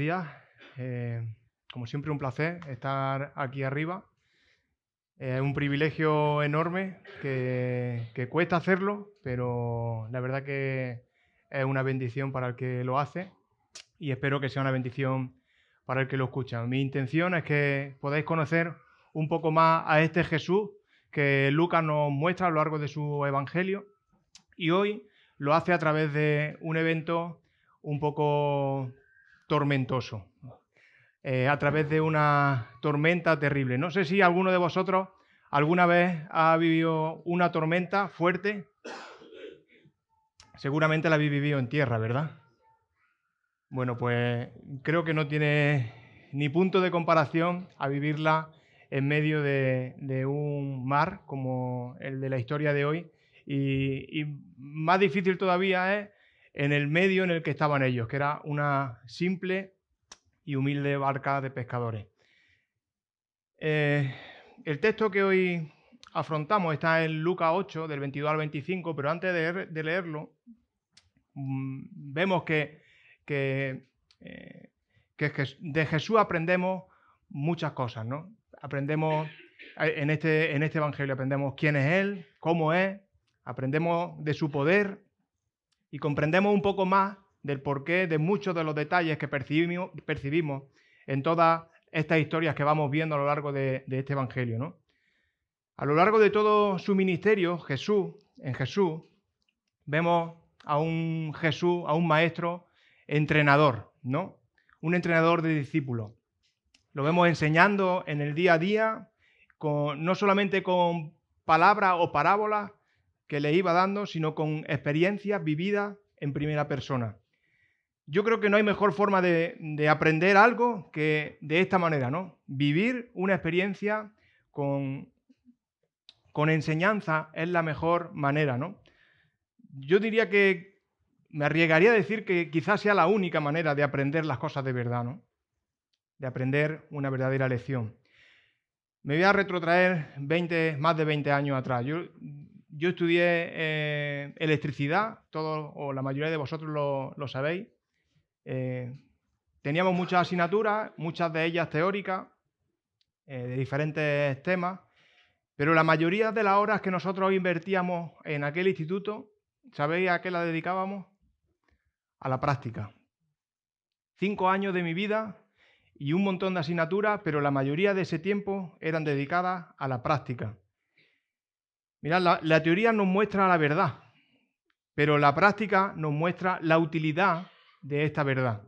días. Como siempre, un placer estar aquí arriba. Es un privilegio enorme que cuesta hacerlo, pero la verdad que es una bendición para el que lo hace y espero que sea una bendición para el que lo escucha. Mi intención es que podáis conocer un poco más a este Jesús que Lucas nos muestra a lo largo de su evangelio y hoy lo hace a través de un evento un poco tormentoso, a través de una tormenta terrible. No sé si alguno de vosotros alguna vez ha vivido una tormenta fuerte. Seguramente la habéis vivido en tierra, ¿verdad? Bueno, pues creo que no tiene ni punto de comparación a vivirla en medio de un mar como el de la historia de hoy. Y más difícil todavía es en el medio en el que estaban ellos, que era una simple y humilde barca de pescadores. El texto que hoy afrontamos está en Lucas 8, del 22 al 25, pero antes de leerlo, vemos que de Jesús aprendemos muchas cosas, ¿no? Aprendemos en este evangelio, aprendemos quién es Él, cómo es, aprendemos de su poder y comprendemos un poco más del porqué de muchos de los detalles que percibimos en todas estas historias que vamos viendo a lo largo de este evangelio, ¿no? A lo largo de todo su ministerio, en Jesús, vemos a un Jesús, a un maestro entrenador, ¿no? Un entrenador de discípulos. Lo vemos enseñando en el día a día, no solamente con palabras o parábolas que le iba dando, sino con experiencias vividas en primera persona. Yo creo que no hay mejor forma de aprender algo que de esta manera, ¿no? Vivir una experiencia con enseñanza es la mejor manera, ¿no? Yo diría que me arriesgaría a decir que quizás sea la única manera de aprender las cosas de verdad, ¿no? De aprender una verdadera lección. Me voy a retrotraer más de 20 años atrás. Yo estudié electricidad, todos o la mayoría de vosotros lo sabéis. Teníamos muchas asignaturas, muchas de ellas teóricas, de diferentes temas, pero la mayoría de las horas que nosotros invertíamos en aquel instituto, ¿sabéis a qué la dedicábamos? A la práctica. 5 años de mi vida y un montón de asignaturas, pero la mayoría de ese tiempo eran dedicadas a la práctica. Mirad, la teoría nos muestra la verdad, pero la práctica nos muestra la utilidad de esta verdad.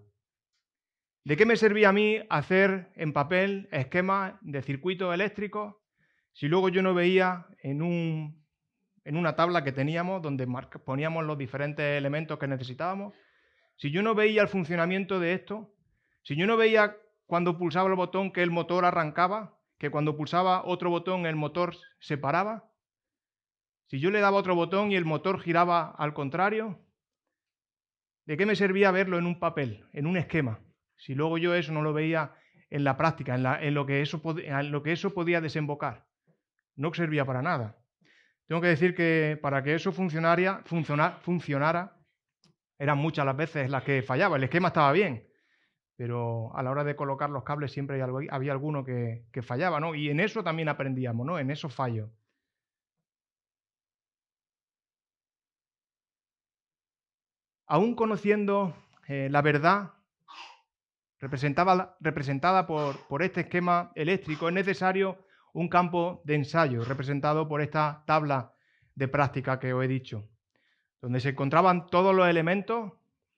¿De qué me servía a mí hacer en papel esquemas de circuitos eléctricos si luego yo no veía en una tabla que teníamos donde poníamos los diferentes elementos que necesitábamos? Si yo no veía el funcionamiento de esto, si yo no veía cuando pulsaba el botón que el motor arrancaba, que cuando pulsaba otro botón el motor se paraba, si yo le daba otro botón y el motor giraba al contrario, ¿de qué me servía verlo en un papel, en un esquema? Si luego yo eso no lo veía en la práctica, en lo que eso podía desembocar. No servía para nada. Tengo que decir que para que eso funcionara, eran muchas las veces las que fallaba. El esquema estaba bien, pero a la hora de colocar los cables siempre había alguno que fallaba, ¿no? Y en eso también aprendíamos, ¿no? En esos fallos. Aún conociendo la verdad representada por este esquema eléctrico, es necesario un campo de ensayo representado por esta tabla de práctica que os he dicho, donde se encontraban todos los elementos,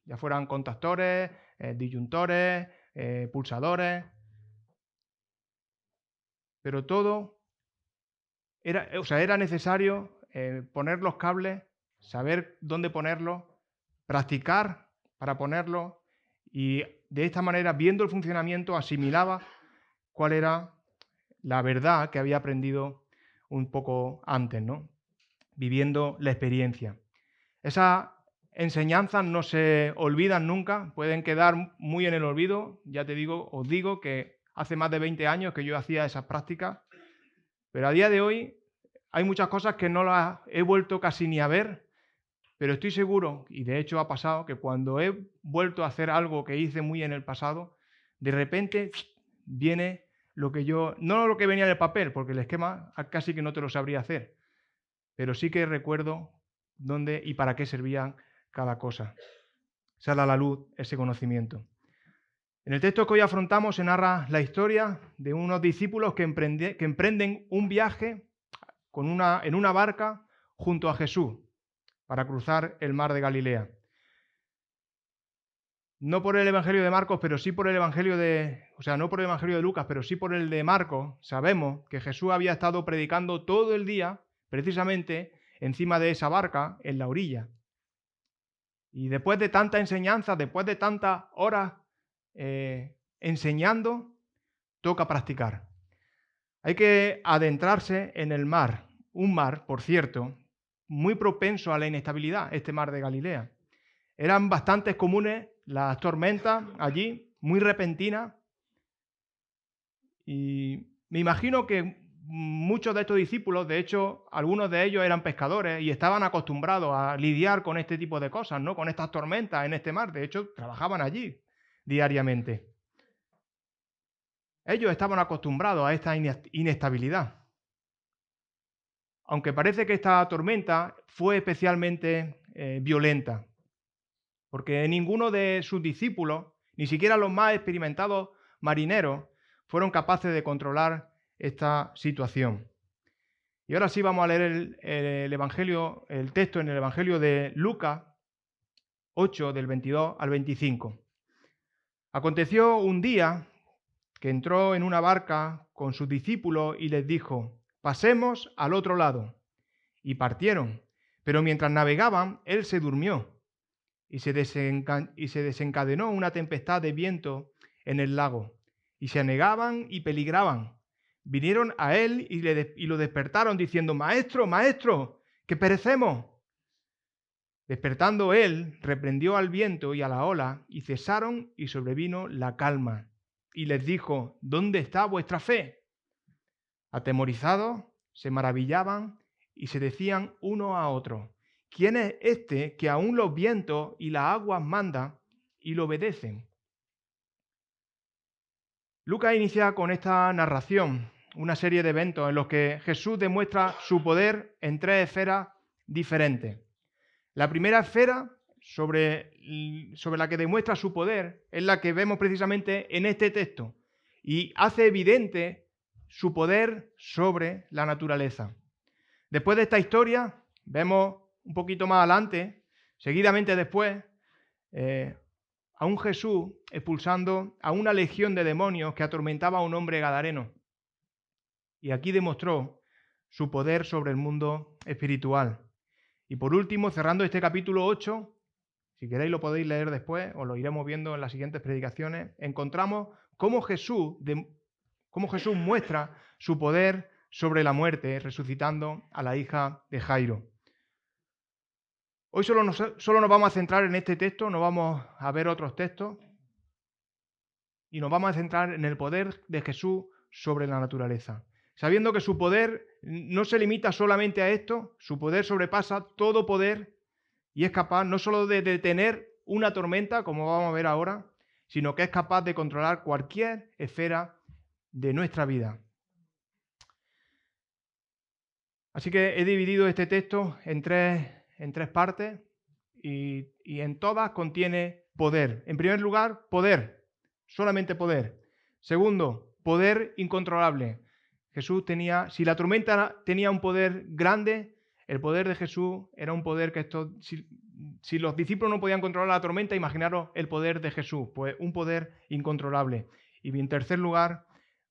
ya fueran contactores, disyuntores, pulsadores, pero todo era necesario poner los cables, saber dónde ponerlos, practicar para ponerlos y de esta manera, viendo el funcionamiento, asimilaba cuál era la verdad que había aprendido un poco antes, ¿no? Viviendo la experiencia. Esas enseñanzas no se olvidan nunca, pueden quedar muy en el olvido. Ya os digo que hace más de 20 años que yo hacía esas prácticas, pero a día de hoy hay muchas cosas que no las he vuelto casi ni a ver, pero estoy seguro, y de hecho ha pasado, que cuando he vuelto a hacer algo que hice muy en el pasado, de repente viene lo que no lo que venía en el papel, porque el esquema casi que no te lo sabría hacer, pero sí que recuerdo dónde y para qué servían cada cosa. Sale a la luz ese conocimiento. En el texto que hoy afrontamos se narra la historia de unos discípulos que emprenden un viaje en una barca junto a Jesús para cruzar el mar de Galilea. No por el Evangelio de Marcos, pero sí por el Evangelio no por el Evangelio de Lucas, pero sí por el de Marcos, sabemos que Jesús había estado predicando todo el día, precisamente encima de esa barca, en la orilla. Y después de tanta enseñanza, después de tantas horas enseñando, toca practicar. Hay que adentrarse en el mar, un mar, por cierto, muy propenso a la inestabilidad, este mar de Galilea. Eran bastante comunes las tormentas allí, muy repentinas, y me imagino que muchos de estos discípulos, de hecho, algunos de ellos eran pescadores y estaban acostumbrados a lidiar con este tipo de cosas, ¿no? Con estas tormentas en este mar. De hecho, trabajaban allí diariamente. Ellos estaban acostumbrados a esta inestabilidad. Aunque parece que esta tormenta fue especialmente violenta, porque ninguno de sus discípulos, ni siquiera los más experimentados marineros, fueron capaces de controlar esta situación. Y ahora sí vamos a leer el texto en el Evangelio de Lucas 8, del 22 al 25. Aconteció un día que entró en una barca con sus discípulos y les dijo: pasemos al otro lado. Y partieron, pero mientras navegaban, él se durmió y se desencadenó una tempestad de viento en el lago, y se anegaban y peligraban. Vinieron a él y lo despertaron diciendo: Maestro, maestro, que perecemos. Despertando él, reprendió al viento y a la ola, y cesaron y sobrevino la calma. Y les dijo: ¿dónde está vuestra fe? Atemorizados, se maravillaban y se decían uno a otro: ¿quién es este que aún los vientos y las aguas manda y lo obedecen? Lucas inicia con esta narración una serie de eventos en los que Jesús demuestra su poder en tres esferas diferentes. La primera esfera sobre la que demuestra su poder es la que vemos precisamente en este texto y hace evidente su poder sobre la naturaleza. Después de esta historia, vemos un poquito más adelante, seguidamente después, a un Jesús expulsando a una legión de demonios que atormentaba a un hombre gadareno. Y aquí demostró su poder sobre el mundo espiritual. Y por último, cerrando este capítulo 8, si queréis lo podéis leer después, o lo iremos viendo en las siguientes predicaciones, encontramos cómo Jesús muestra su poder sobre la muerte, resucitando a la hija de Jairo. Hoy solo nos vamos a centrar en este texto, no vamos a ver otros textos, y nos vamos a centrar en el poder de Jesús sobre la naturaleza. Sabiendo que su poder no se limita solamente a esto, su poder sobrepasa todo poder y es capaz no solo de detener una tormenta, como vamos a ver ahora, sino que es capaz de controlar cualquier esfera de nuestra vida. Así que he dividido este texto en tres partes y en todas contiene poder. En primer lugar, poder, solamente poder. Segundo, poder incontrolable. Jesús si la tormenta tenía un poder grande, el poder de Jesús era un poder que si los discípulos no podían controlar la tormenta, imaginaros el poder de Jesús, pues un poder incontrolable. Y en tercer lugar,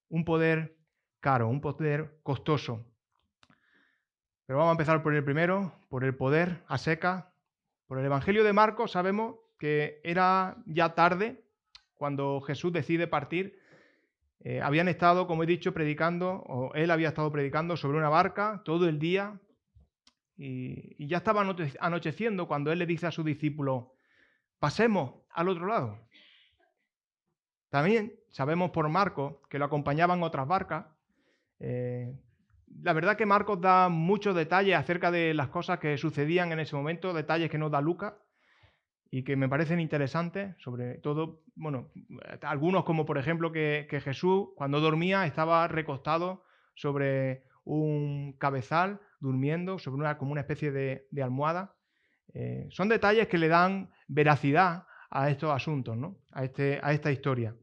un poder caro, un poder costoso. Pero vamos a empezar por el primero, por el poder a seca. Por el Evangelio de Marcos sabemos que era ya tarde cuando Jesús decide partir. Habían estado, como he dicho, o él había estado predicando sobre una barca todo el día y ya estaba anocheciendo cuando él le dice a sus discípulos: pasemos al otro lado. También sabemos por Marcos que lo acompañaban otras barcas. La verdad que Marcos da muchos detalles acerca de las cosas que sucedían en ese momento, detalles que nos da Lucas. y que me parecen interesantes, sobre todo, bueno, algunos como por ejemplo que Jesús cuando dormía estaba recostado sobre un cabezal, durmiendo, sobre como una especie de almohada. Son detalles que le dan veracidad a estos asuntos, ¿no? A esta historia.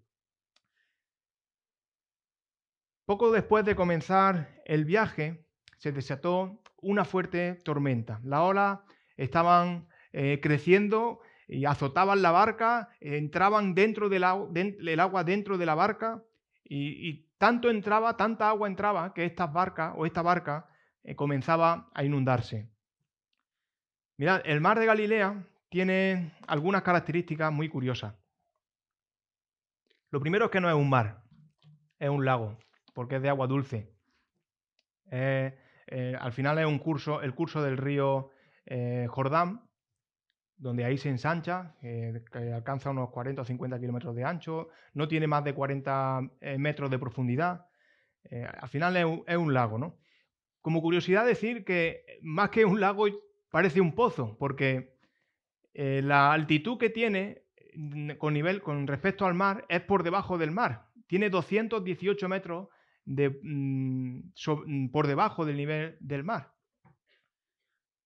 Poco después de comenzar el viaje, se desató una fuerte tormenta. Las olas estaban creciendo y azotaban la barca, entraban dentro del agua dentro de la barca y tanto entraba, tanta agua entraba que esta barca comenzaba a inundarse. Mirad, el mar de Galilea tiene algunas características muy curiosas. Lo primero es que no es un mar, es un lago, porque es de agua dulce. Al final es el curso del río Jordán, donde ahí se ensancha, que alcanza unos 40 o 50 kilómetros de ancho, no tiene más de 40 metros de profundidad. Al final es un lago, ¿no? Como curiosidad decir que más que un lago parece un pozo, porque la altitud que tiene con respecto al mar es por debajo del mar. Tiene 218 metros por debajo del nivel del mar.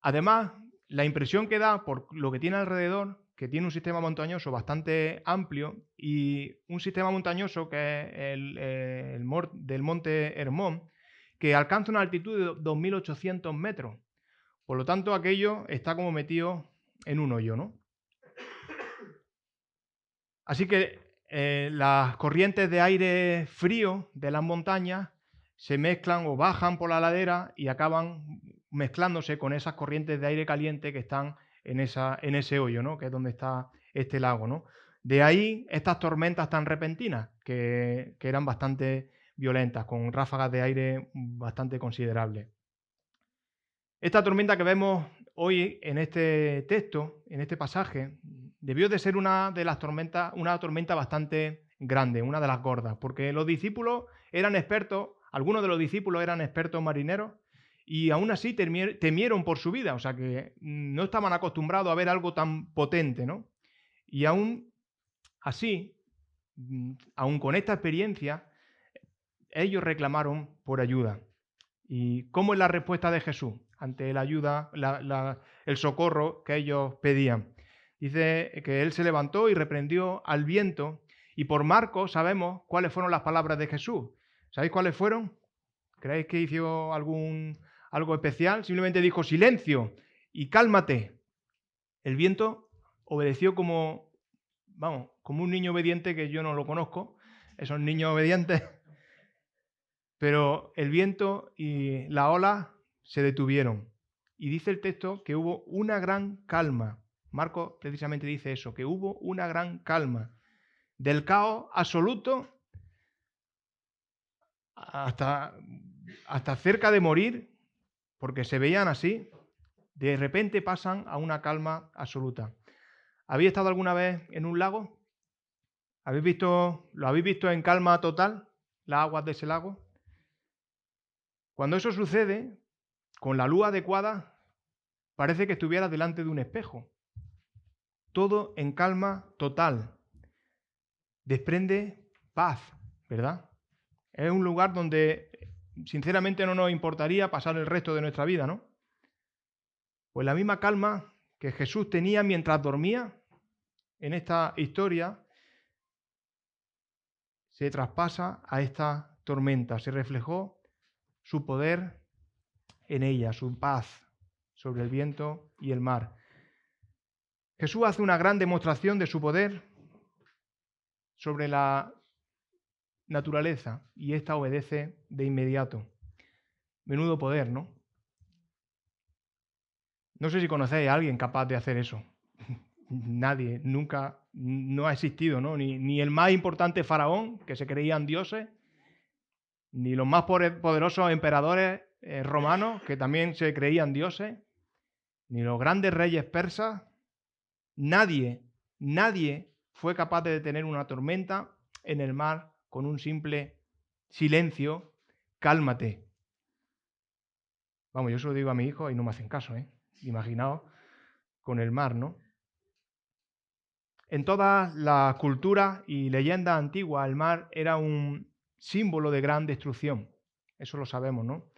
Además, la impresión que da por lo que tiene alrededor, que tiene un sistema montañoso bastante amplio y un sistema montañoso que es del monte Hermón, que alcanza una altitud de 2.800 metros. Por lo tanto, aquello está como metido en un hoyo, ¿no? Así que las corrientes de aire frío de las montañas se mezclan o bajan por la ladera y acaban mezclándose con esas corrientes de aire caliente que están en ese hoyo, ¿no? Que es donde está este lago, ¿no? De ahí estas tormentas tan repentinas que eran bastante violentas, con ráfagas de aire bastante considerables. Esta tormenta que vemos hoy en este texto, en este pasaje, debió de ser una tormenta bastante grande, una de las gordas, porque los discípulos eran expertos, algunos de los discípulos eran expertos marineros y aún así temieron por su vida, o sea que no estaban acostumbrados a ver algo tan potente, ¿no? Y aún así, aún con esta experiencia, ellos reclamaron por ayuda. ¿Y cómo es la respuesta de Jesús ante la ayuda, el socorro que ellos pedían? Dice que él se levantó y reprendió al viento, y por Marcos sabemos cuáles fueron las palabras de Jesús. ¿Sabéis cuáles fueron? ¿Creéis que hizo algo especial? Simplemente dijo silencio y cálmate. El viento obedeció como un niño obediente que yo no lo conozco, esos niños obedientes. Pero el viento y la ola se detuvieron. Y dice el texto que hubo una gran calma. Marcos precisamente dice eso, que hubo una gran calma. Del caos absoluto hasta cerca de morir, porque se veían así, de repente pasan a una calma absoluta. ¿Habéis estado alguna vez en un lago? ¿Lo habéis visto en calma total, las aguas de ese lago? Cuando eso sucede, con la luz adecuada, parece que estuvieras delante de un espejo. Todo en calma total. Desprende paz, ¿verdad? Es un lugar donde sinceramente no nos importaría pasar el resto de nuestra vida, ¿no? Pues la misma calma que Jesús tenía mientras dormía en esta historia se traspasa a esta tormenta. Se reflejó su poder en ella, su paz sobre el viento y el mar. Jesús hace una gran demostración de su poder sobre la naturaleza y ésta obedece de inmediato. Menudo poder, ¿no? No sé si conocéis a alguien capaz de hacer eso. Nadie, nunca, no ha existido, ¿no? Ni el más importante faraón, que se creían dioses, ni los más poderosos emperadores romanos, que también se creían dioses, ni los grandes reyes persas. Nadie fue capaz de detener una tormenta en el mar con un simple silencio, cálmate. Vamos, yo se lo digo a mi hijo y no me hacen caso, ¿eh? Imaginaos con el mar, ¿no? En todas las culturas y leyendas antiguas, el mar era un símbolo de gran destrucción. Eso lo sabemos, ¿no?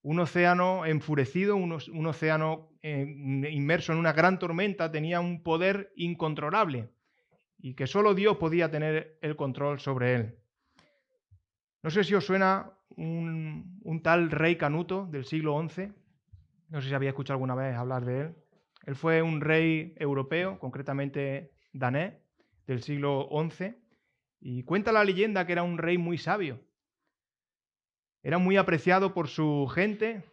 Un océano enfurecido, un océano inmerso en una gran tormenta, tenía un poder incontrolable y que solo Dios podía tener el control sobre él. No sé si os suena un tal rey Canuto del siglo XI. No sé si habéis escuchado alguna vez hablar de él. Él fue un rey europeo, concretamente danés, del siglo XI, y cuenta la leyenda que era un rey muy sabio. Era muy apreciado por su gente,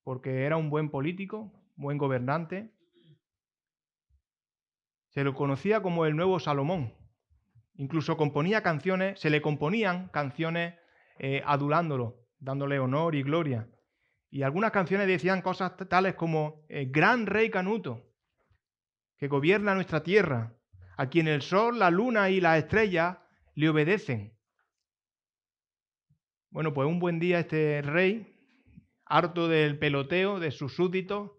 porque era un buen político, buen gobernante. Se lo conocía como el nuevo Salomón. Incluso componía canciones, se le componían canciones adulándolo, dándole honor y gloria. Y algunas canciones decían cosas tales como Gran Rey Canuto, que gobierna nuestra tierra, a quien el sol, la luna y las estrellas le obedecen. Bueno, pues un buen día este rey, harto del peloteo de sus súbditos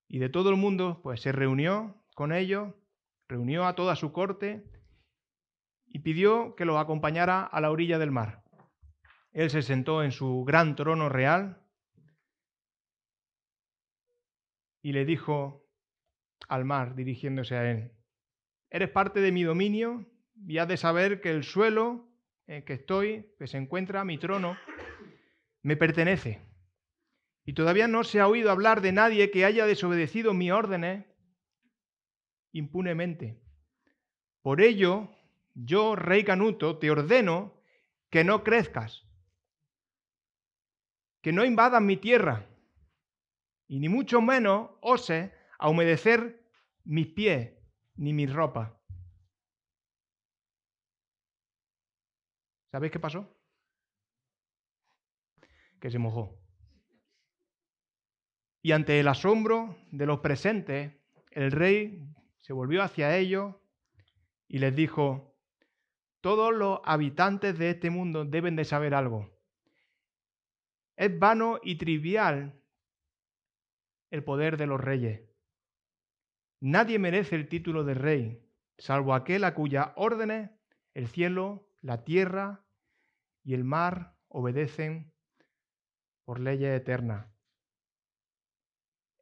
y de todo el mundo, pues se reunió con ellos, reunió a toda su corte y pidió que los acompañara a la orilla del mar. Él se sentó en su gran trono real y le dijo al mar, dirigiéndose a él: eres parte de mi dominio y has de saber que el suelo en que estoy, que se encuentra mi trono, me pertenece. Y todavía no se ha oído hablar de nadie que haya desobedecido mis órdenes impunemente. Por ello, yo, rey Canuto, te ordeno que no crezcas, que no invadas mi tierra, y ni mucho menos oses a humedecer mis pies ni mi ropa. ¿Sabéis qué pasó? Que se mojó. Y ante el asombro de los presentes, el rey se volvió hacia ellos y les dijo: todos los habitantes de este mundo deben de saber algo. Es vano y trivial el poder de los reyes. Nadie merece el título de rey, salvo aquel a cuyas órdenes el cielo, la tierra y el mar obedecen por leyes eternas.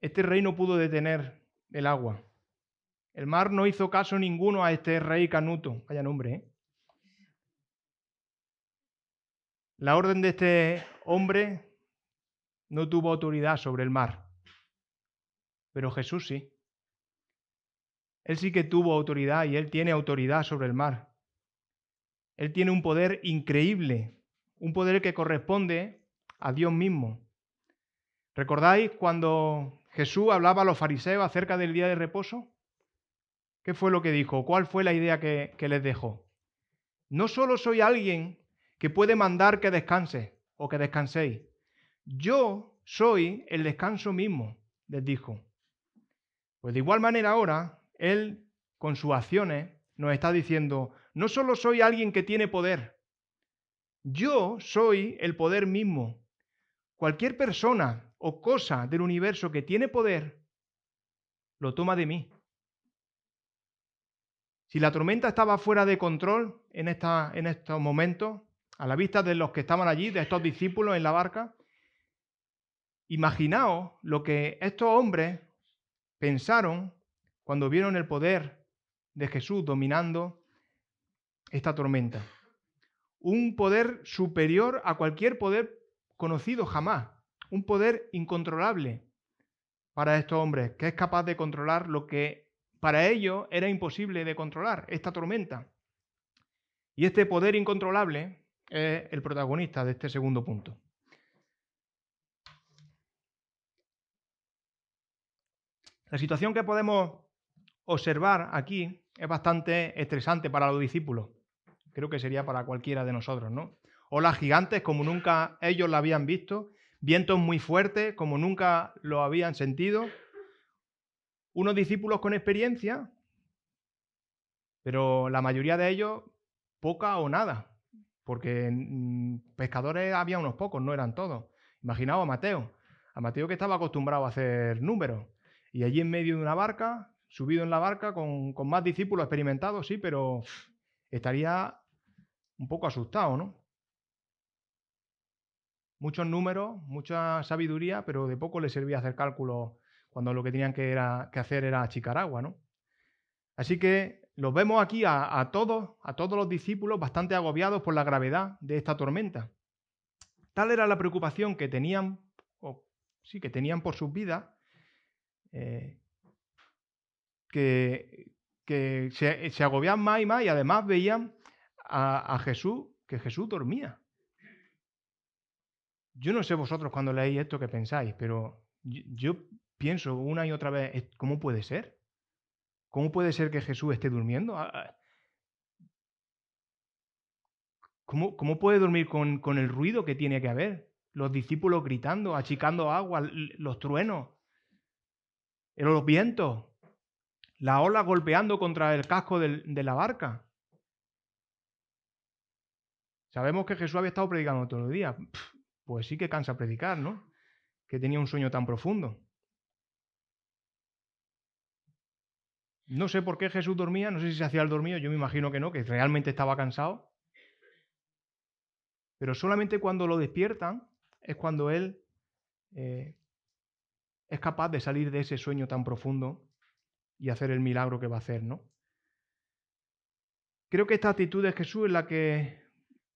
Este rey no pudo detener el agua. El mar no hizo caso ninguno a este rey Canuto. Vaya nombre, ¿eh? La orden de este hombre no tuvo autoridad sobre el mar, pero Jesús sí. Él sí que tuvo autoridad y él tiene autoridad sobre el mar. Él tiene un poder increíble, un poder que corresponde a Dios mismo. ¿Recordáis cuando Jesús hablaba a los fariseos acerca del día de reposo? ¿Qué fue lo que dijo? ¿Cuál fue la idea que les dejó? No solo soy alguien que puede mandar que descanse o que descanséis. Yo soy el descanso mismo, les dijo. Pues de igual manera ahora, Él, con sus acciones, nos está diciendo: no solo soy alguien que tiene poder, yo soy el poder mismo. Cualquier persona o cosa del universo que tiene poder, lo toma de mí. Si la tormenta estaba fuera de control en estos momentos, a la vista de los que estaban allí, de estos discípulos en la barca, imaginaos lo que estos hombres pensaron cuando vieron el poder de Jesús dominando esta tormenta. Un poder superior a cualquier poder conocido jamás. Un poder incontrolable para estos hombres, que es capaz de controlar lo que para ellos era imposible de controlar, esta tormenta. Y este poder incontrolable es el protagonista de este segundo punto. La situación que podemos observar aquí es bastante estresante para los discípulos. Creo que sería para cualquiera de nosotros, ¿no? Olas gigantes como nunca ellos la habían visto, vientos muy fuertes como nunca lo habían sentido. Unos discípulos con experiencia, pero la mayoría de ellos poca o nada, porque pescadores había unos pocos, no eran todos. Imaginaos a Mateo que estaba acostumbrado a hacer números, y allí en medio de una barca, subido en la barca con más discípulos experimentados, sí, pero estaría un poco asustado, ¿no? Muchos números, mucha sabiduría, pero de poco le servía hacer cálculos cuando lo que tenían que hacer era achicar agua, ¿no? Así que los vemos aquí a todos los discípulos bastante agobiados por la gravedad de esta tormenta. Tal era la preocupación que tenían, que tenían por sus vidas, que se agobiaban más y más, y además veían a Jesús, que Jesús dormía. Yo no sé vosotros cuando leéis esto qué pensáis, pero yo pienso una y otra vez, ¿cómo puede ser? ¿Cómo puede ser que Jesús esté durmiendo? ¿Cómo puede dormir con el ruido que tiene que haber? Los discípulos gritando, achicando agua, los truenos, los vientos, la ola golpeando contra el casco de la barca. Sabemos que Jesús había estado predicando todos los días. Pues sí que cansa predicar, ¿no? Que tenía un sueño tan profundo. No sé por qué Jesús dormía, no sé si se hacía el dormido, yo me imagino que no, que realmente estaba cansado. Pero solamente cuando lo despiertan es cuando él es capaz de salir de ese sueño tan profundo y hacer el milagro que va a hacer, ¿no? Creo que esta actitud de Jesús es la que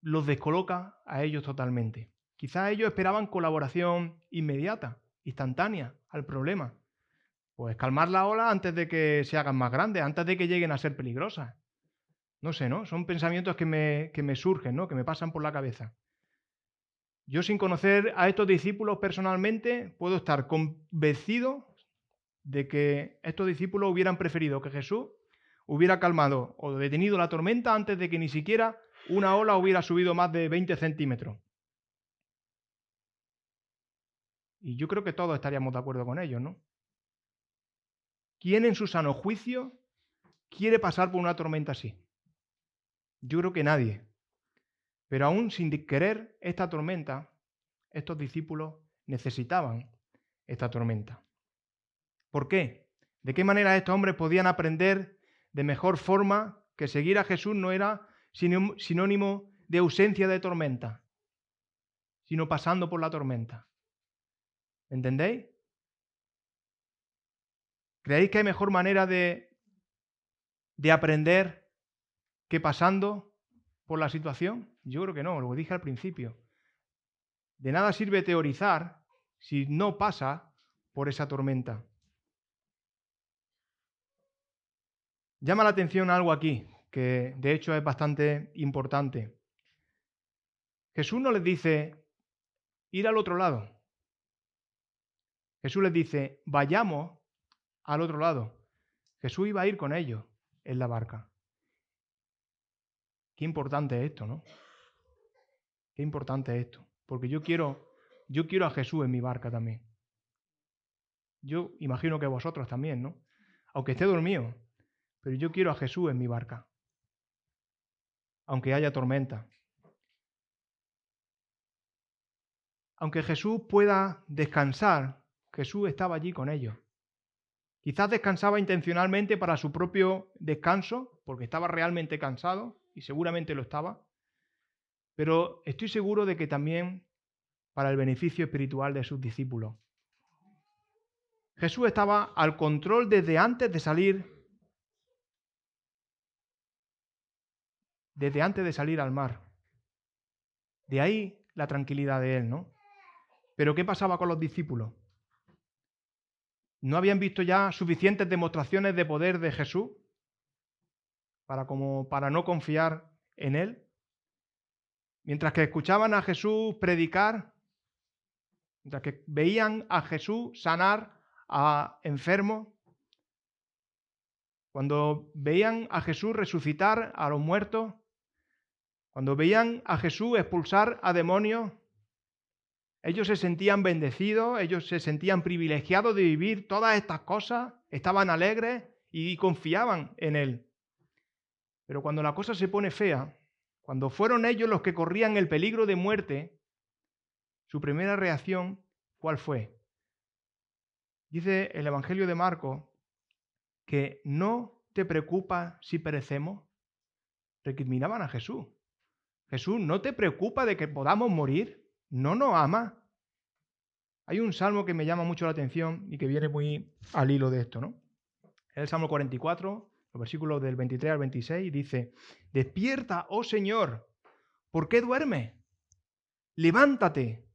los descoloca a ellos totalmente. Quizás ellos esperaban colaboración inmediata, instantánea al problema. Pues calmar la ola antes de que se hagan más grandes, antes de que lleguen a ser peligrosas. No sé, ¿no? Son pensamientos que me surgen, ¿no? Que me pasan por la cabeza. Yo, sin conocer a estos discípulos personalmente, puedo estar convencido de que estos discípulos hubieran preferido que Jesús hubiera calmado o detenido la tormenta antes de que ni siquiera una ola hubiera subido más de 20 centímetros. Y yo creo que todos estaríamos de acuerdo con ellos, ¿no? ¿Quién en su sano juicio quiere pasar por una tormenta así? Yo creo que nadie. Pero aún sin querer esta tormenta, estos discípulos necesitaban esta tormenta. ¿Por qué? ¿De qué manera estos hombres podían aprender de mejor forma que seguir a Jesús no era sinónimo de ausencia de tormenta, sino pasando por la tormenta? ¿Entendéis? ¿Creéis que hay mejor manera de aprender que pasando por la situación? Yo creo que no, lo dije al principio. De nada sirve teorizar si no pasa por esa tormenta. Llama la atención algo aquí, que de hecho es bastante importante. Jesús no les dice, ir al otro lado. Jesús les dice, vayamos al otro lado. Jesús iba a ir con ellos en la barca. Qué importante es esto, ¿no? Qué importante es esto. Porque yo quiero a Jesús en mi barca también. Yo imagino que vosotros también, ¿no? Aunque esté dormido, pero yo quiero a Jesús en mi barca. Aunque haya tormenta. Aunque Jesús pueda descansar, Jesús estaba allí con ellos. Quizás descansaba intencionalmente para su propio descanso, porque estaba realmente cansado, y seguramente lo estaba, pero estoy seguro de que también para el beneficio espiritual de sus discípulos. Jesús estaba al control desde antes de salir al mar. De ahí la tranquilidad de él, ¿no? Pero ¿qué pasaba con los discípulos? ¿No habían visto ya suficientes demostraciones de poder de Jesús para no confiar en él? Mientras que escuchaban a Jesús predicar, mientras que veían a Jesús sanar a enfermos, cuando veían a Jesús resucitar a los muertos, cuando veían a Jesús expulsar a demonios, ellos se sentían bendecidos, ellos se sentían privilegiados de vivir todas estas cosas, estaban alegres y confiaban en Él. Pero cuando la cosa se pone fea, cuando fueron ellos los que corrían el peligro de muerte, su primera reacción, ¿cuál fue? Dice el Evangelio de Marcos que no te preocupa si perecemos. Recriminaban a Jesús. Jesús, ¿no te preocupa de que podamos morir? ¿No nos ama? Hay un salmo que me llama mucho la atención y que viene muy al hilo de esto, ¿no? Es el Salmo 44, los versículos del 23 al 26, dice: Despierta, oh Señor, ¿por qué duermes? Levántate,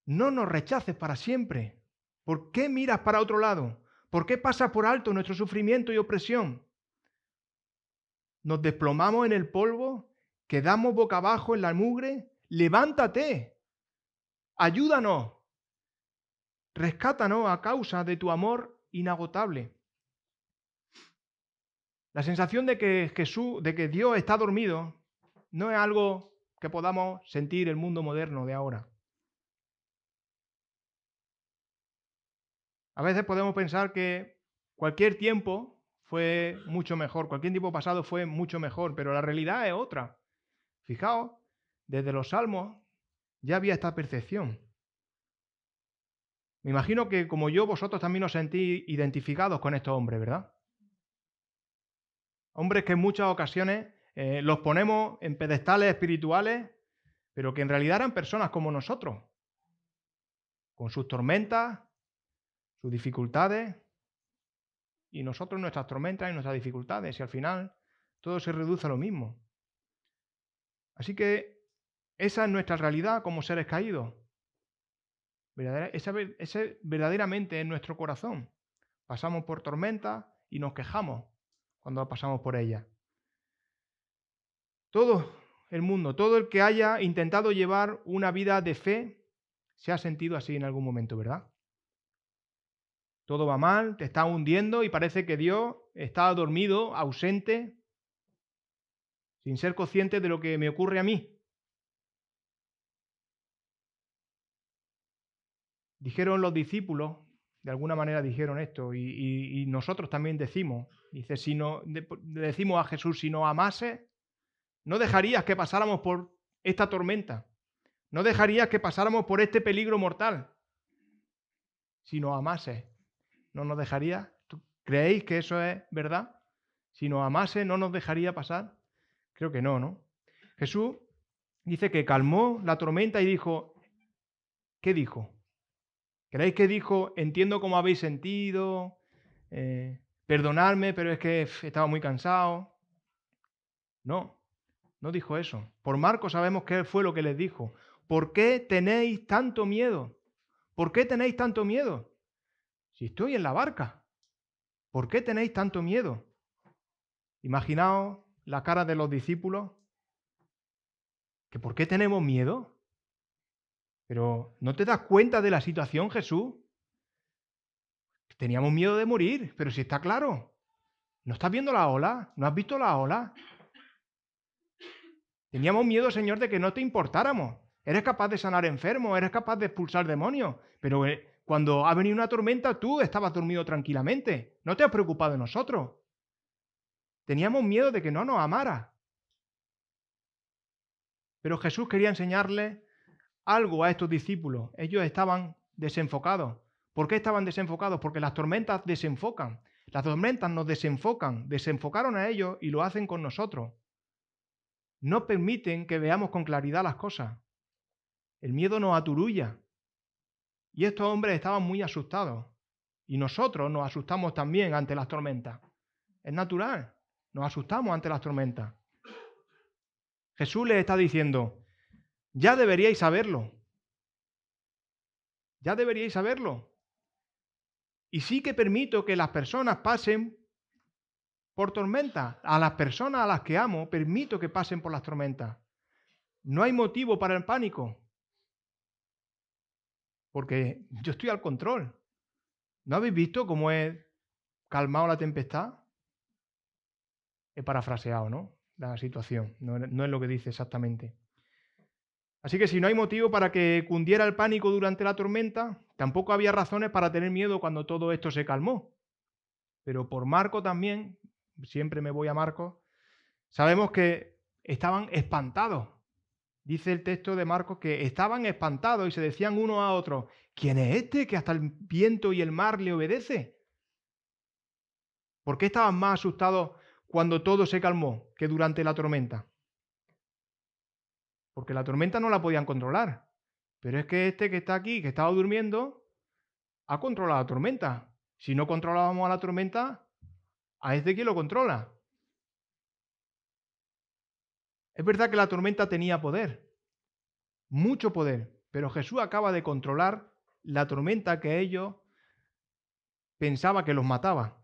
no nos rechaces para siempre. ¿Por qué miras para otro lado? ¿Por qué pasas por alto nuestro sufrimiento y opresión? Nos desplomamos en el polvo, quedamos boca abajo en la mugre. Levántate, ayúdanos, rescátanos a causa de tu amor inagotable. La sensación de que Dios está dormido, no es algo que podamos sentir el mundo moderno de ahora. A veces podemos pensar que cualquier tiempo fue mucho mejor, cualquier tiempo pasado fue mucho mejor, pero la realidad es otra. Fijaos, desde los Salmos ya había esta percepción. Me imagino que como yo, vosotros también os sentís identificados con estos hombres, ¿verdad? Hombres que en muchas ocasiones los ponemos en pedestales espirituales, pero que en realidad eran personas como nosotros, con sus tormentas, sus dificultades, y nosotros nuestras tormentas y nuestras dificultades, y al final todo se reduce a lo mismo. Así que esa es nuestra realidad como seres caídos. Ese verdaderamente es nuestro corazón. Pasamos por tormentas y nos quejamos cuando pasamos por ellas. Todo el mundo, todo el que haya intentado llevar una vida de fe, se ha sentido así en algún momento, ¿verdad? Todo va mal, te está hundiendo y parece que Dios está dormido, ausente, sin ser consciente de lo que me ocurre a mí. Dijeron los discípulos, de alguna manera dijeron esto, y nosotros también decimos, dice, le decimos a Jesús, si nos amase, no dejarías que pasáramos por esta tormenta, no dejarías que pasáramos por este peligro mortal. Si nos amase, ¿no nos dejaría? ¿Creéis que eso es verdad? Si nos amase, ¿no nos dejaría pasar? Creo que no, ¿no? Jesús dice que calmó la tormenta y dijo, ¿qué dijo? ¿Creéis que dijo, entiendo cómo habéis sentido, perdonadme, pero es que estaba muy cansado? No, no dijo eso. Por Marcos sabemos qué fue lo que les dijo. ¿Por qué tenéis tanto miedo? ¿Por qué tenéis tanto miedo? Si estoy en la barca, ¿por qué tenéis tanto miedo? Imaginaos la cara de los discípulos, que ¿por qué tenemos miedo? Pero ¿no te das cuenta de la situación, Jesús? Teníamos miedo de morir, pero si está claro. ¿No estás viendo la ola? ¿No has visto la ola? Teníamos miedo, Señor, de que no te importáramos. Eres capaz de sanar enfermos, eres capaz de expulsar demonios, pero cuando ha venido una tormenta tú estabas dormido tranquilamente. No te has preocupado de nosotros. Teníamos miedo de que no nos amara. Pero Jesús quería enseñarle algo a estos discípulos. Ellos estaban desenfocados. ¿Por qué estaban desenfocados? Porque las tormentas desenfocan. Las tormentas nos desenfocan. Desenfocaron a ellos y lo hacen con nosotros. No permiten que veamos con claridad las cosas. El miedo nos aturulla. Y estos hombres estaban muy asustados. Y nosotros nos asustamos también ante las tormentas. Es natural. Nos asustamos ante las tormentas. Jesús les está diciendo, ya deberíais saberlo. Ya deberíais saberlo. Y sí que permito que las personas pasen por tormentas. A las personas a las que amo, permito que pasen por las tormentas. No hay motivo para el pánico. Porque yo estoy al control. ¿No habéis visto cómo he calmado la tempestad? He parafraseado, ¿no? La situación. No es lo que dice exactamente. Así que si no hay motivo para que cundiera el pánico durante la tormenta, tampoco había razones para tener miedo cuando todo esto se calmó. Pero por Marco también, siempre me voy a Marcos, sabemos que estaban espantados. Dice el texto de Marcos que estaban espantados y se decían uno a otro, ¿quién es este que hasta el viento y el mar le obedece? ¿Por qué estaban más asustados cuando todo se calmó que durante la tormenta? Porque la tormenta no la podían controlar. Pero es que este que está aquí, que estaba durmiendo, ha controlado la tormenta. Si no controlábamos a la tormenta, ¿a este quién lo controla? Es verdad que la tormenta tenía poder, mucho poder, pero Jesús acaba de controlar la tormenta que ellos pensaban que los mataba.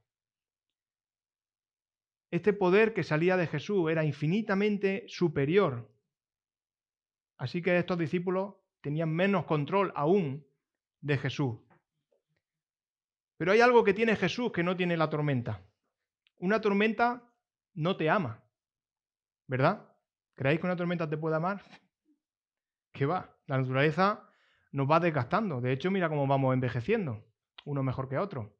Este poder que salía de Jesús era infinitamente superior. Así que estos discípulos tenían menos control aún de Jesús. Pero hay algo que tiene Jesús que no tiene la tormenta. Una tormenta no te ama, ¿verdad? ¿Creéis que una tormenta te puede amar? ¿Qué va? La naturaleza nos va desgastando. De hecho, mira cómo vamos envejeciendo, uno mejor que otro,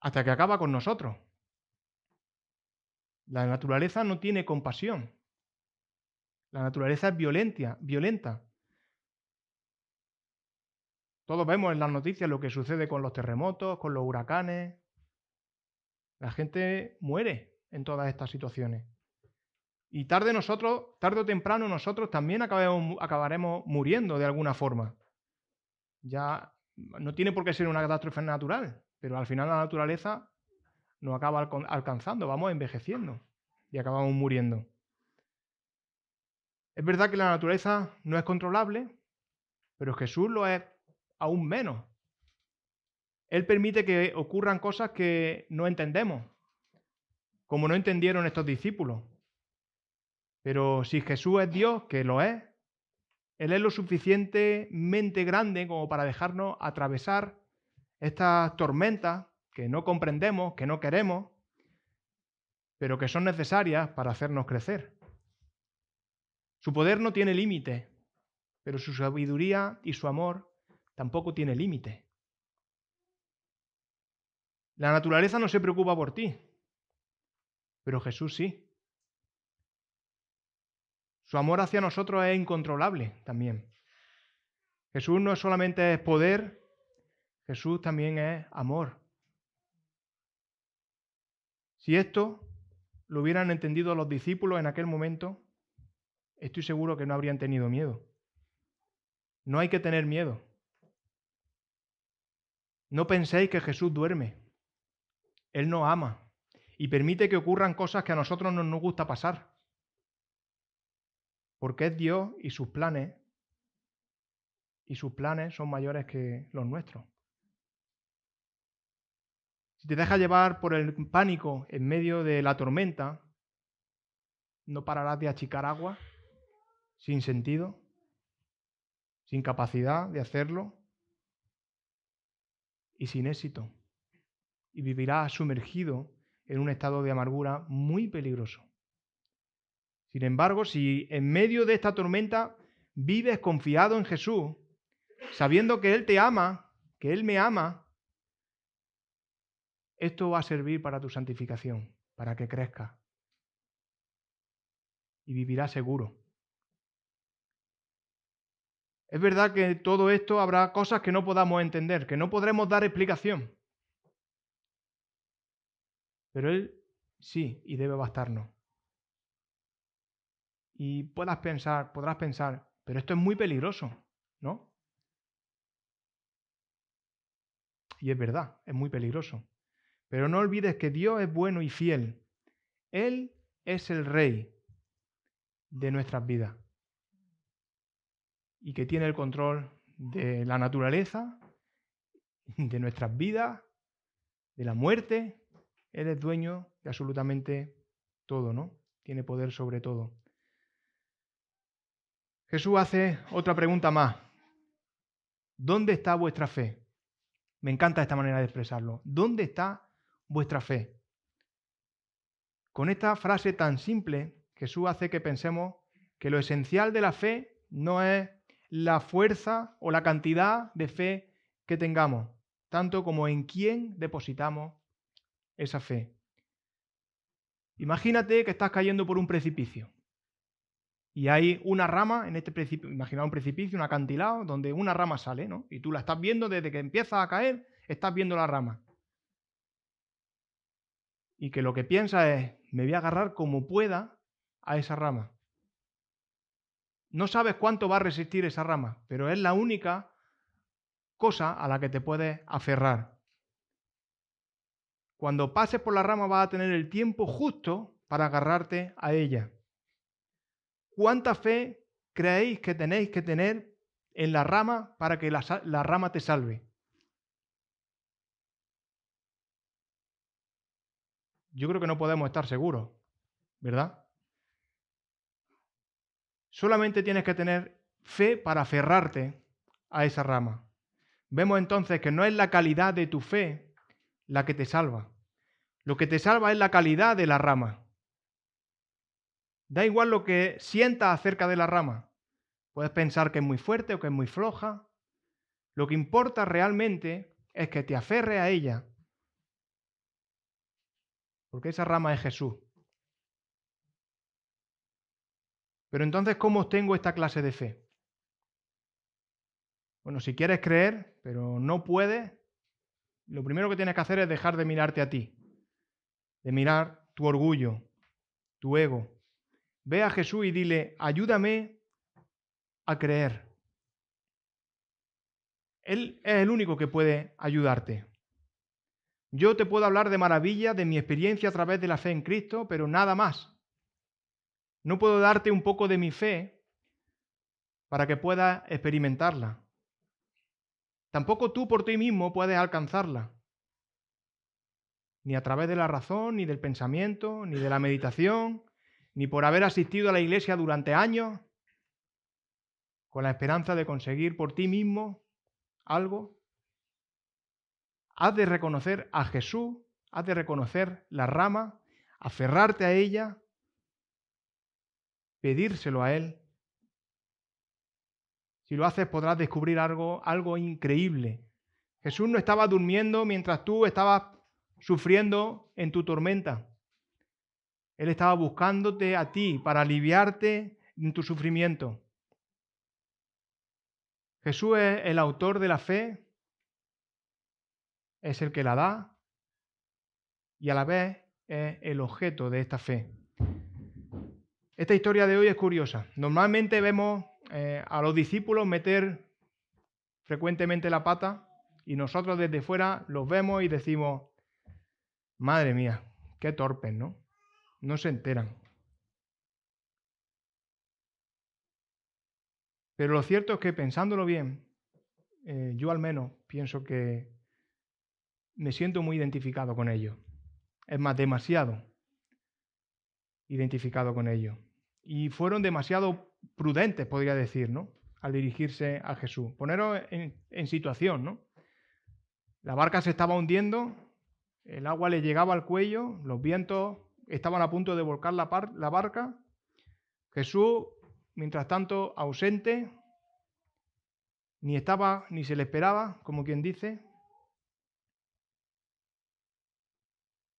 hasta que acaba con nosotros. La naturaleza no tiene compasión. La naturaleza es violenta. Todos vemos en las noticias lo que sucede con los terremotos, con los huracanes. La gente muere en todas estas situaciones. Y tarde o temprano nosotros también acabaremos muriendo de alguna forma. Ya no tiene por qué ser una catástrofe natural, pero al final la naturaleza nos acaba alcanzando, vamos envejeciendo y acabamos muriendo. Es verdad que la naturaleza no es controlable, pero Jesús lo es aún menos. Él permite que ocurran cosas que no entendemos, como no entendieron estos discípulos. Pero si Jesús es Dios, que lo es, Él es lo suficientemente grande como para dejarnos atravesar estas tormentas que no comprendemos, que no queremos, pero que son necesarias para hacernos crecer. Su poder no tiene límite, pero su sabiduría y su amor tampoco tiene límite. La naturaleza no se preocupa por ti, pero Jesús sí. Su amor hacia nosotros es incontrolable también. Jesús no solamente es poder, Jesús también es amor. Si esto lo hubieran entendido los discípulos en aquel momento, estoy seguro que no habrían tenido miedo. No hay que tener miedo. No penséis que Jesús duerme. Él nos ama y permite que ocurran cosas que a nosotros no nos gusta pasar. Porque es Dios y sus planes son mayores que los nuestros. Si te dejas llevar por el pánico en medio de la tormenta, no pararás de achicar agua sin sentido, sin capacidad de hacerlo y sin éxito. Y vivirás sumergido en un estado de amargura muy peligroso. Sin embargo, si en medio de esta tormenta vives confiado en Jesús, sabiendo que Él te ama, que Él me ama, esto va a servir para tu santificación, para que crezcas y vivirás seguro. Es verdad que en todo esto habrá cosas que no podamos entender, que no podremos dar explicación, pero Él sí y debe bastarnos. Y podrás pensar, pero esto es muy peligroso, ¿no? Y es verdad, es muy peligroso. Pero no olvides que Dios es bueno y fiel. Él es el Rey de nuestras vidas y que tiene el control de la naturaleza, de nuestras vidas, de la muerte. Él es dueño de absolutamente todo, ¿no? Tiene poder sobre todo. Jesús hace otra pregunta más. ¿Dónde está vuestra fe? Me encanta esta manera de expresarlo. ¿Dónde está vuestra fe? Con esta frase tan simple, Jesús hace que pensemos que lo esencial de la fe no es la fuerza o la cantidad de fe que tengamos, tanto como en quién depositamos esa fe. Imagínate que estás cayendo por un precipicio y hay una rama en este precipicio, imagina un precipicio, un acantilado, donde una rama sale, ¿no? Y tú la estás viendo desde que empieza a caer, estás viendo la rama. y que lo que piensa es, me voy a agarrar como pueda a esa rama. No sabes cuánto va a resistir esa rama, pero es la única cosa a la que te puedes aferrar. Cuando pases por la rama vas a tener el tiempo justo para agarrarte a ella. ¿Cuánta fe creéis que tenéis que tener en la rama para que la rama te salve? Yo creo que no podemos estar seguros, ¿verdad? Solamente tienes que tener fe para aferrarte a esa rama. Vemos entonces que no es la calidad de tu fe la que te salva. Lo que te salva es la calidad de la rama. Da igual lo que sientas acerca de la rama. Puedes pensar que es muy fuerte o que es muy floja. Lo que importa realmente es que te aferres a ella, porque esa rama es Jesús. Pero entonces, ¿cómo obtengo esta clase de fe? Bueno, si quieres creer, pero no puedes, lo primero que tienes que hacer es dejar de mirarte a ti, de mirar tu orgullo, tu ego. Ve a Jesús y dile, ayúdame a creer. Él es el único que puede ayudarte. Yo te puedo hablar de maravilla, de mi experiencia a través de la fe en Cristo, pero nada más. No puedo darte un poco de mi fe para que puedas experimentarla. Tampoco tú por ti mismo puedes alcanzarla. Ni a través de la razón, ni del pensamiento, ni de la meditación, ni por haber asistido a la iglesia durante años, con la esperanza de conseguir por ti mismo algo. Has de reconocer a Jesús, has de reconocer la rama, aferrarte a ella, pedírselo a Él. Si lo haces podrás descubrir algo increíble. Jesús no estaba durmiendo mientras tú estabas sufriendo en tu tormenta. Él estaba buscándote a ti para aliviarte en tu sufrimiento. Jesús es el autor de la fe, es el que la da y a la vez es el objeto de esta fe. Esta historia de hoy es curiosa. Normalmente vemos a los discípulos meter frecuentemente la pata y nosotros desde fuera los vemos y decimos, madre mía, qué torpes, ¿no? No se enteran. Pero lo cierto es que pensándolo bien, yo al menos pienso que me siento muy identificado con ellos. Es más, demasiado identificado con ellos. Y fueron demasiado prudentes, podría decir, ¿no? Al dirigirse a Jesús. Poneros en situación, ¿no? La barca se estaba hundiendo, el agua le llegaba al cuello, los vientos estaban a punto de volcar la barca. Jesús, mientras tanto, ausente, ni estaba ni se le esperaba, como quien dice.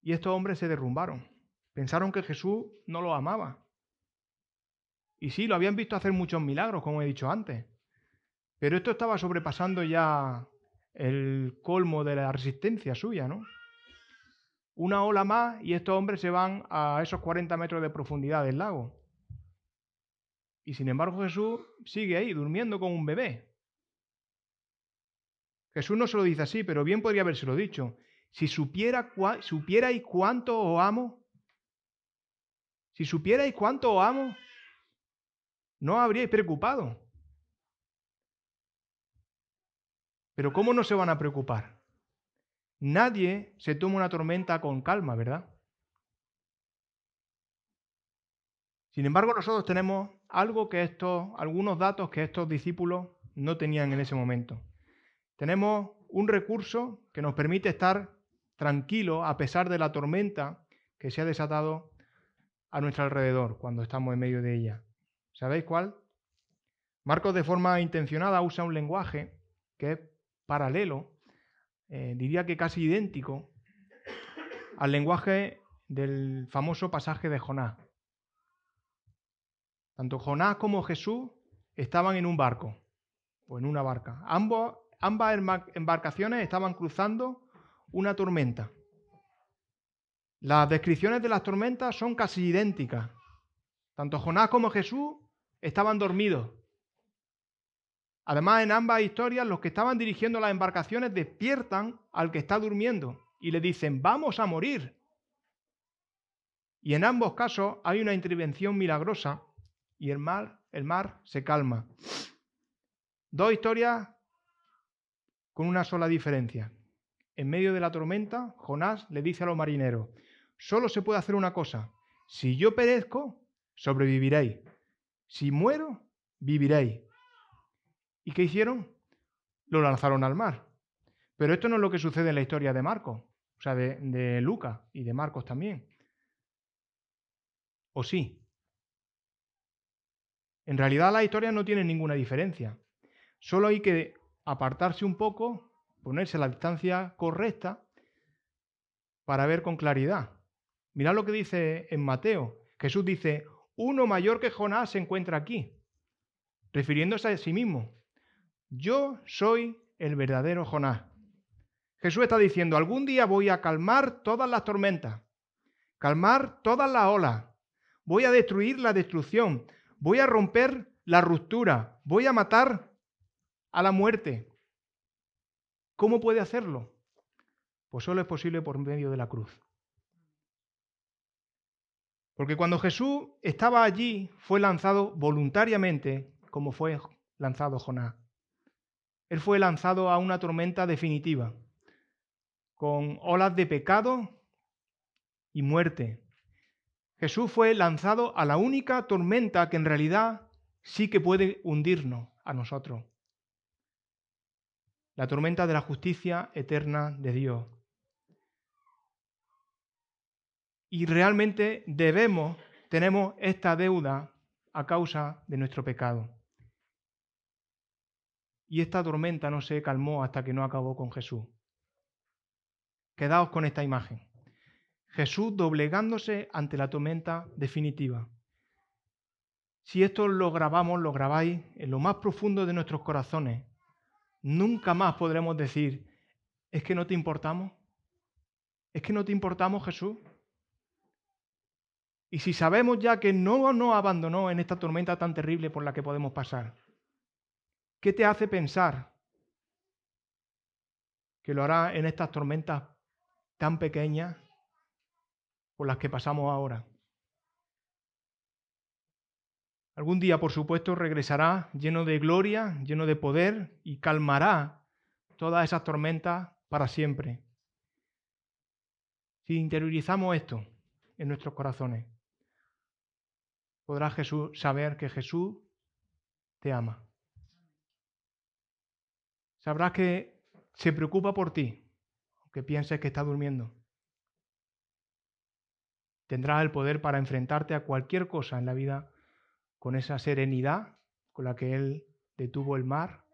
Y estos hombres se derrumbaron. Pensaron que Jesús no los amaba. Y sí, lo habían visto hacer muchos milagros, como he dicho antes. Pero esto estaba sobrepasando ya el colmo de la resistencia suya, ¿no? Una ola más y estos hombres se van a esos 40 metros de profundidad del lago. Y sin embargo Jesús sigue ahí, durmiendo como un bebé. Jesús no se lo dice así, pero bien podría habérselo dicho. Si supierais cuánto os amo, si supierais cuánto os amo, no os habríais preocupado. Pero ¿cómo no se van a preocupar? Nadie se toma una tormenta con calma, ¿verdad? Sin embargo, nosotros tenemos algunos datos que estos discípulos no tenían en ese momento. Tenemos un recurso que nos permite estar tranquilos a pesar de la tormenta que se ha desatado a nuestro alrededor cuando estamos en medio de ella. ¿Sabéis cuál? Marcos de forma intencionada usa un lenguaje que es paralelo, diría que casi idéntico, al lenguaje del famoso pasaje de Jonás. Tanto Jonás como Jesús estaban en un barco o en una barca. Ambas embarcaciones estaban cruzando una tormenta. Las descripciones de las tormentas son casi idénticas. Tanto Jonás como Jesús estaban dormidos. Además, en ambas historias, los que estaban dirigiendo las embarcaciones despiertan al que está durmiendo y le dicen, vamos a morir. Y en ambos casos hay una intervención milagrosa y el mar se calma. Dos historias con una sola diferencia. En medio de la tormenta, Jonás le dice a los marineros, solo se puede hacer una cosa, si yo perezco, sobreviviréis, si muero, viviréis. ¿Y qué hicieron? Lo lanzaron al mar. Pero esto no es lo que sucede en la historia de Marcos, o sea, de Lucas y de Marcos también. ¿O sí? En realidad las historias no tienen ninguna diferencia. Solo hay que apartarse un poco, ponerse a la distancia correcta para ver con claridad. Mirad lo que dice en Mateo. Jesús dice, uno mayor que Jonás se encuentra aquí, refiriéndose a sí mismo. Yo soy el verdadero Jonás. Jesús está diciendo, algún día voy a calmar todas las tormentas, calmar todas las olas, voy a destruir la destrucción, voy a romper la ruptura, voy a matar a la muerte. ¿Cómo puede hacerlo? Pues solo es posible por medio de la cruz. Porque cuando Jesús estaba allí, fue lanzado voluntariamente, como fue lanzado Jonás. Él fue lanzado a una tormenta definitiva, con olas de pecado y muerte. Jesús fue lanzado a la única tormenta que en realidad sí que puede hundirnos a nosotros. La tormenta de la justicia eterna de Dios. Y realmente tenemos esta deuda a causa de nuestro pecado. Y esta tormenta no se calmó hasta que no acabó con Jesús. Quedaos con esta imagen. Jesús doblegándose ante la tormenta definitiva. Si esto lo grabáis en lo más profundo de nuestros corazones, nunca más podremos decir, ¿es que no te importamos? ¿Es que no te importamos, Jesús? Y si sabemos ya que no nos abandonó en esta tormenta tan terrible por la que podemos pasar, ¿qué te hace pensar que lo hará en estas tormentas tan pequeñas por las que pasamos ahora? Algún día, por supuesto, regresará lleno de gloria, lleno de poder y calmará todas esas tormentas para siempre. Si interiorizamos esto en nuestros corazones, podrá Jesús saber que Jesús te ama. Sabrás que se preocupa por ti, aunque pienses que está durmiendo. Tendrás el poder para enfrentarte a cualquier cosa en la vida con esa serenidad con la que Él detuvo el mar,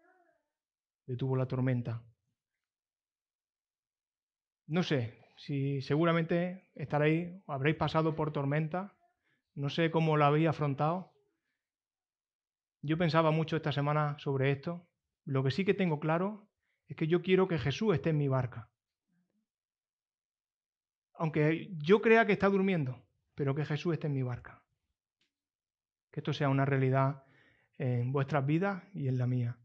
detuvo la tormenta. No sé si seguramente habréis pasado por tormenta. No sé cómo lo habéis afrontado. Yo pensaba mucho esta semana sobre esto. Lo que sí que tengo claro es que yo quiero que Jesús esté en mi barca. Aunque yo crea que está durmiendo, pero que Jesús esté en mi barca. Que esto sea una realidad en vuestras vidas y en la mía.